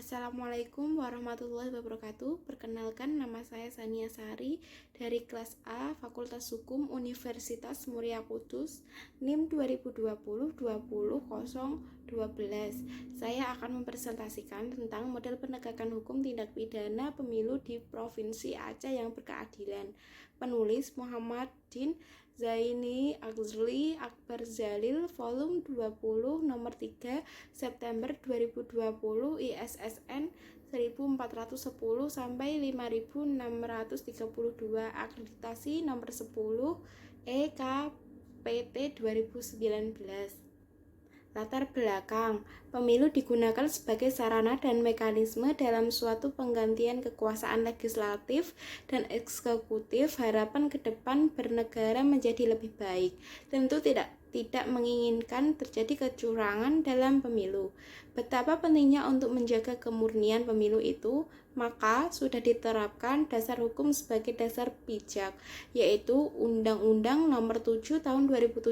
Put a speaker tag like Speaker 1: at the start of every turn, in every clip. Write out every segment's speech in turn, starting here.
Speaker 1: Assalamualaikum warahmatullahi wabarakatuh. Perkenalkan, nama saya Sania Sari dari kelas A Fakultas Hukum Universitas Muria Kudus, NIM 2020-20-012. Saya akan mempresentasikan tentang model penegakan hukum tindak pidana pemilu di Provinsi Aceh yang berkeadilan. Penulis Muhammadin Zaini Agzli Akbar Zalil, volume 20, nomor 3, September 2020, ISSN 1410 sampai 5632, akreditasi nomor 10, EKPT 2019. Latar belakang, pemilu digunakan sebagai sarana dan mekanisme dalam suatu penggantian kekuasaan legislatif dan eksekutif. Harapan ke depan bernegara menjadi lebih baik. Tentu tidak menginginkan terjadi kecurangan dalam pemilu. Betapa pentingnya untuk menjaga kemurnian pemilu itu, maka sudah diterapkan dasar hukum sebagai dasar pijak, yaitu Undang-Undang Nomor 7 Tahun 2017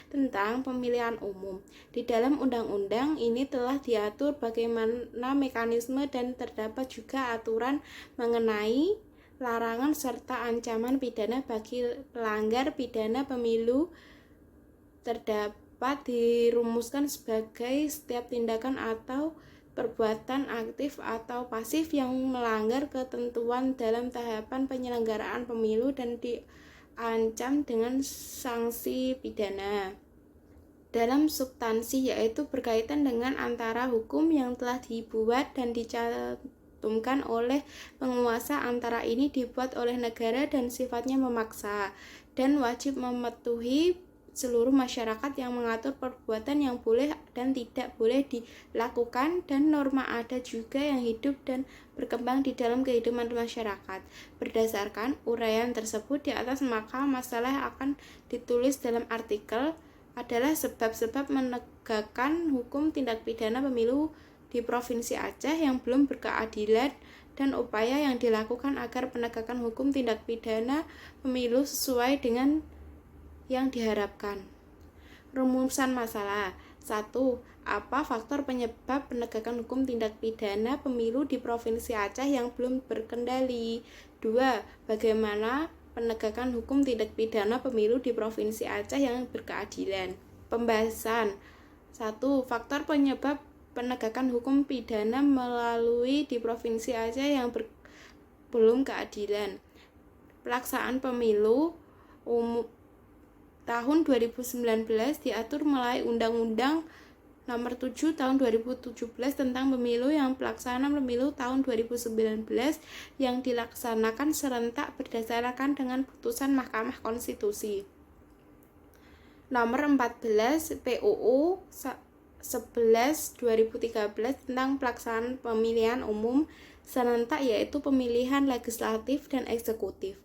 Speaker 1: tentang Pemilihan Umum. Di dalam undang-undang ini telah diatur bagaimana mekanisme dan terdapat juga aturan mengenai larangan serta ancaman pidana bagi pelanggar pidana pemilu. Terdapat dirumuskan sebagai setiap tindakan atau perbuatan aktif atau pasif yang melanggar ketentuan dalam tahapan penyelenggaraan pemilu dan diancam dengan sanksi pidana. Dalam substansi, yaitu berkaitan dengan antara hukum yang telah dibuat dan dicantumkan oleh penguasa, antara ini dibuat oleh negara dan sifatnya memaksa dan wajib mematuhi seluruh masyarakat yang mengatur perbuatan yang boleh dan tidak boleh dilakukan, dan norma ada juga yang hidup dan berkembang di dalam kehidupan masyarakat. Berdasarkan uraian tersebut di atas, maka masalah yang akan ditulis dalam artikel adalah sebab-sebab menegakkan hukum tindak pidana pemilu di Provinsi Aceh yang belum berkeadilan dan upaya yang dilakukan agar penegakan hukum tindak pidana pemilu sesuai dengan yang diharapkan. Rumusan masalah. 1. Apa faktor penyebab penegakan hukum tindak pidana pemilu di Provinsi Aceh yang belum berkendali? 2. Bagaimana penegakan hukum tindak pidana pemilu di Provinsi Aceh yang berkeadilan? Pembahasan. 1. Faktor penyebab penegakan hukum pidana melalui di Provinsi Aceh yang belum keadilan. Pelaksanaan pemilu tahun 2019 diatur melalui Undang-Undang Nomor 7 Tahun 2017 tentang Pemilu, yang pelaksanaan pemilu tahun 2019 yang dilaksanakan serentak berdasarkan dengan putusan Mahkamah Konstitusi Nomor 14 PUU 11 2013 tentang pelaksanaan pemilihan umum serentak, yaitu pemilihan legislatif dan eksekutif.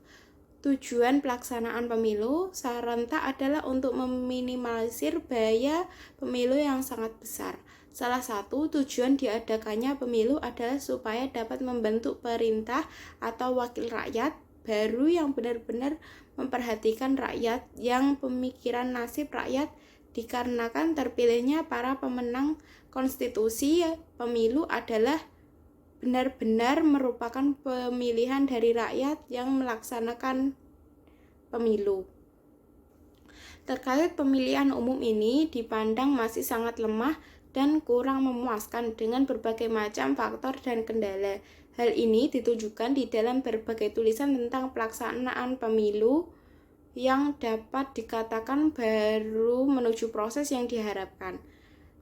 Speaker 1: Tujuan pelaksanaan pemilu serentak adalah untuk meminimalisir bahaya pemilu yang sangat besar. Salah satu tujuan diadakannya pemilu adalah supaya dapat membentuk perintah atau wakil rakyat baru yang benar-benar memperhatikan rakyat, yang pemikiran nasib rakyat, dikarenakan terpilihnya para pemenang konstitusi pemilu adalah benar-benar merupakan pemilihan dari rakyat yang melaksanakan pemilu. Terkait pemilihan umum ini dipandang masih sangat lemah dan kurang memuaskan dengan berbagai macam faktor dan kendala. Hal ini ditunjukkan di dalam berbagai tulisan tentang pelaksanaan pemilu yang dapat dikatakan baru menuju proses yang diharapkan.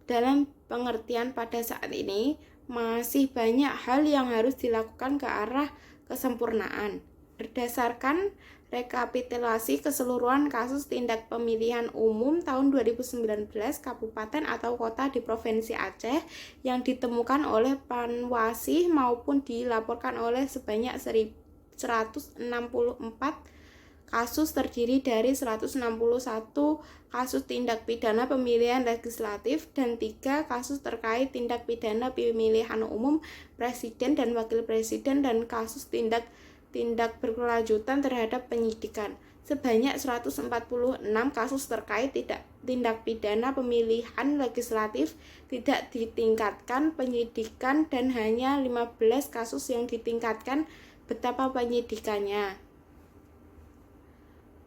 Speaker 1: Dalam pengertian pada saat ini, masih banyak hal yang harus dilakukan ke arah kesempurnaan. Berdasarkan rekapitulasi keseluruhan kasus tindak pemilihan umum tahun 2019 kabupaten atau kota di Provinsi Aceh yang ditemukan oleh Panwasih maupun dilaporkan oleh sebanyak 164 kasus, terdiri dari 161 kasus tindak pidana pemilihan legislatif dan 3 kasus terkait tindak pidana pemilihan umum presiden dan wakil presiden, dan kasus tindak berkelanjutan terhadap penyidikan. Sebanyak 146 kasus terkait tindak pidana pemilihan legislatif tidak ditingkatkan penyidikan dan hanya 15 kasus yang ditingkatkan betapa penyidikannya.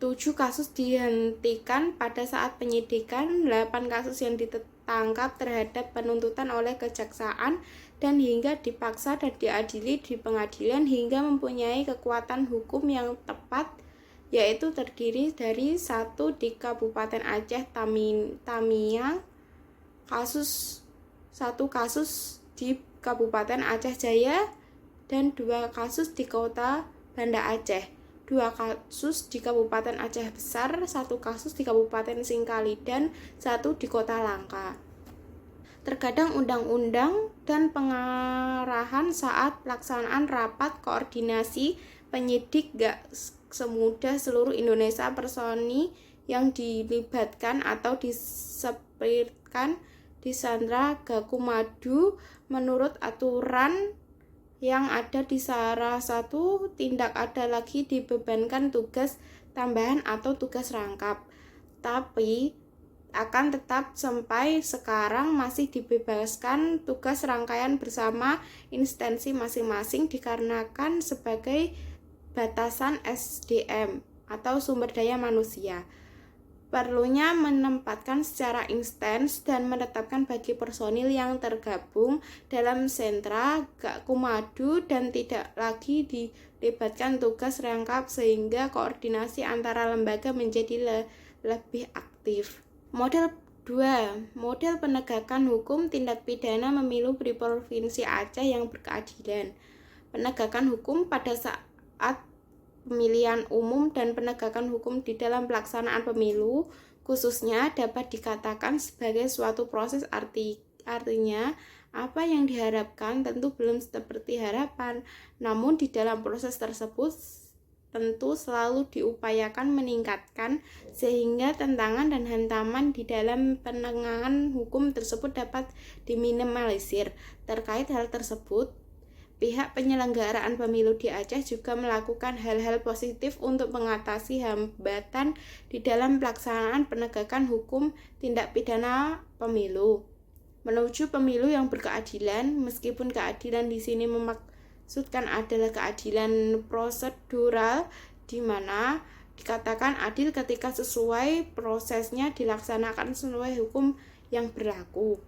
Speaker 1: 7 kasus dihentikan pada saat penyidikan, 8 kasus yang ditangkap terhadap penuntutan oleh kejaksaan dan hingga dipaksa dan diadili di pengadilan hingga mempunyai kekuatan hukum yang tepat, yaitu terdiri dari 1 di Kabupaten Aceh Tamiang, 1 kasus di Kabupaten Aceh Jaya, dan 2 kasus di Kota Banda Aceh, 2 kasus di Kabupaten Aceh Besar, 1 kasus di Kabupaten Singkali, dan 1 di Kota Langka. Terkadang undang-undang dan pengarahan saat pelaksanaan rapat koordinasi penyidik gak semudah seluruh Indonesia. Personil yang dilibatkan atau disepirkan di Sentra Gakumadu menurut aturan yang ada di salah satu tindak ada lagi dibebankan tugas tambahan atau tugas rangkap, tapi akan tetap sampai sekarang masih dibebaskan tugas rangkaian bersama instansi masing-masing dikarenakan sebagai batasan SDM atau sumber daya manusia. Perlunya menempatkan secara instans dan menetapkan bagi personil yang tergabung dalam sentra Gakumadu dan tidak lagi dilibatkan tugas rangkap sehingga koordinasi antara lembaga menjadi lebih aktif. Model 2. Model penegakan hukum tindak pidana pemilu di Provinsi Aceh yang berkeadilan. Penegakan hukum pada saat pemilihan umum dan penegakan hukum di dalam pelaksanaan pemilu khususnya dapat dikatakan sebagai suatu proses, artinya apa yang diharapkan tentu belum seperti harapan, namun di dalam proses tersebut tentu selalu diupayakan meningkatkan sehingga tantangan dan hantaman di dalam penegakan hukum tersebut dapat diminimalisir. Terkait hal tersebut, pihak penyelenggaraan pemilu di Aceh juga melakukan hal-hal positif untuk mengatasi hambatan di dalam pelaksanaan penegakan hukum tindak pidana pemilu menuju pemilu yang berkeadilan. Meskipun keadilan di sini maksudkan adalah keadilan prosedural, di mana dikatakan adil ketika sesuai prosesnya dilaksanakan sesuai hukum yang berlaku.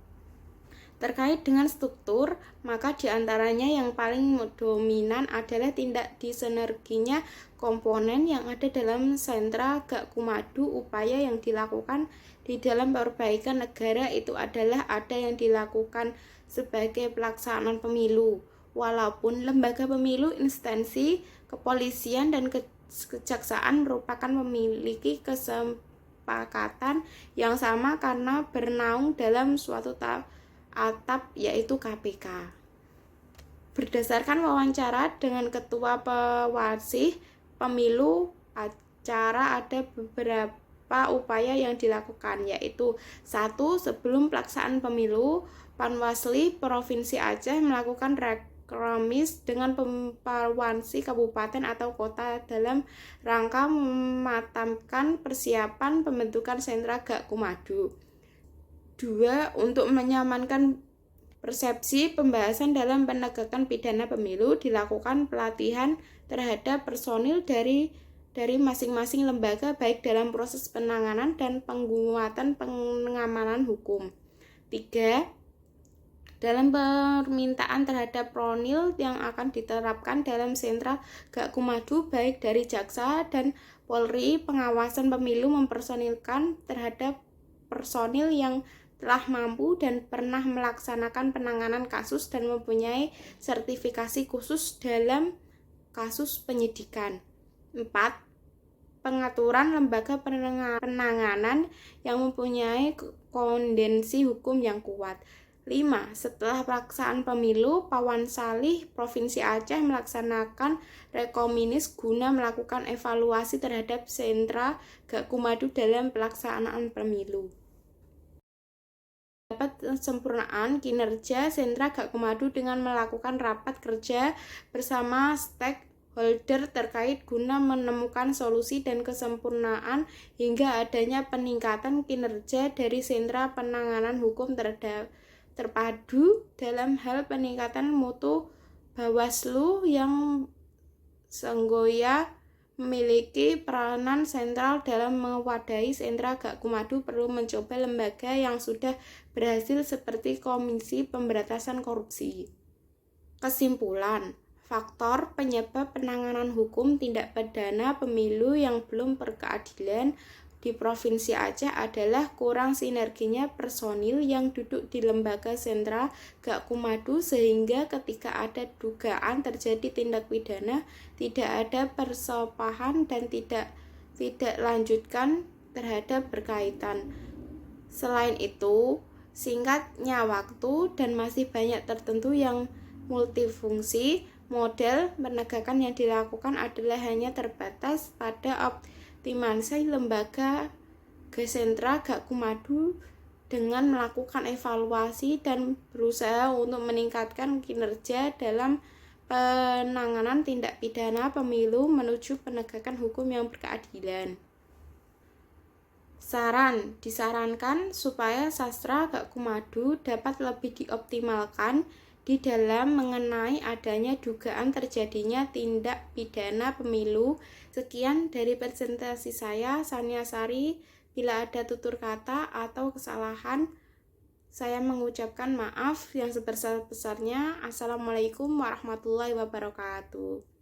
Speaker 1: Terkait dengan struktur, maka diantaranya yang paling dominan adalah tindak disinerginya komponen yang ada dalam sentra Gakumadu. Upaya yang dilakukan di dalam perbaikan negara itu adalah ada yang dilakukan sebagai pelaksanaan pemilu. Walaupun lembaga pemilu, instansi kepolisian dan kejaksaan merupakan memiliki kesepakatan yang sama karena bernaung dalam suatu atap, yaitu KPK. Berdasarkan wawancara dengan Ketua Pewarsih Pemilu Acara, ada beberapa upaya yang dilakukan, yaitu 1. Sebelum pelaksanaan pemilu, Panwasli Provinsi Aceh melakukan rekrutmen dengan Panwasli Kabupaten atau Kota dalam rangka mematangkan persiapan pembentukan sentra Gakumadu. 2. Untuk menyamankan persepsi pembahasan dalam penegakan pidana pemilu, dilakukan pelatihan terhadap personil dari masing-masing lembaga baik dalam proses penanganan dan penguatan pengamanan hukum. 3. Dalam permintaan terhadap personil yang akan diterapkan dalam sentra Gakumadu baik dari jaksa dan Polri, pengawasan pemilu mempersonilkan terhadap personil yang telah mampu dan pernah melaksanakan penanganan kasus dan mempunyai sertifikasi khusus dalam kasus penyidikan. 4. Pengaturan lembaga penanganan yang mempunyai kondensi hukum yang kuat. 5. Setelah pelaksanaan pemilu, Panwasli Provinsi Aceh melaksanakan rekominis guna melakukan evaluasi terhadap sentra Gakumadu dalam pelaksanaan pemilu. Dapat kesempurnaan kinerja sentra Gakumadu dengan melakukan rapat kerja bersama stakeholder terkait guna menemukan solusi dan kesempurnaan hingga adanya peningkatan kinerja dari sentra penanganan hukum terpadu dalam hal peningkatan mutu Bawaslu yang senggoya memiliki peranan sentral dalam mewadahi sentra Gakumdu perlu mencoba lembaga yang sudah berhasil seperti Komisi Pemberantasan Korupsi. Kesimpulan, faktor penyebab penanganan hukum tindak pidana pemilu yang belum berkeadilan di Provinsi Aceh adalah kurang sinerginya personil yang duduk di lembaga sentra Gakumdu sehingga ketika ada dugaan terjadi tindak pidana tidak ada persopahan dan tidak lanjutkan terhadap berkaitan. Selain itu, singkatnya waktu dan masih banyak tertentu yang multifungsi, model penegakan yang dilakukan adalah hanya terbatas pada optimalisasi lembaga sentra Gakumdu dengan melakukan evaluasi dan berusaha untuk meningkatkan kinerja dalam penanganan tindak pidana pemilu menuju penegakan hukum yang berkeadilan. Disarankan supaya sastra Gakumdu dapat lebih dioptimalkan di dalam mengenai adanya dugaan terjadinya tindak pidana pemilu. Sekian dari presentasi saya, Sania Sari. Bila ada tutur kata atau kesalahan, saya mengucapkan maaf yang sebesar-besarnya. Assalamualaikum warahmatullahi wabarakatuh.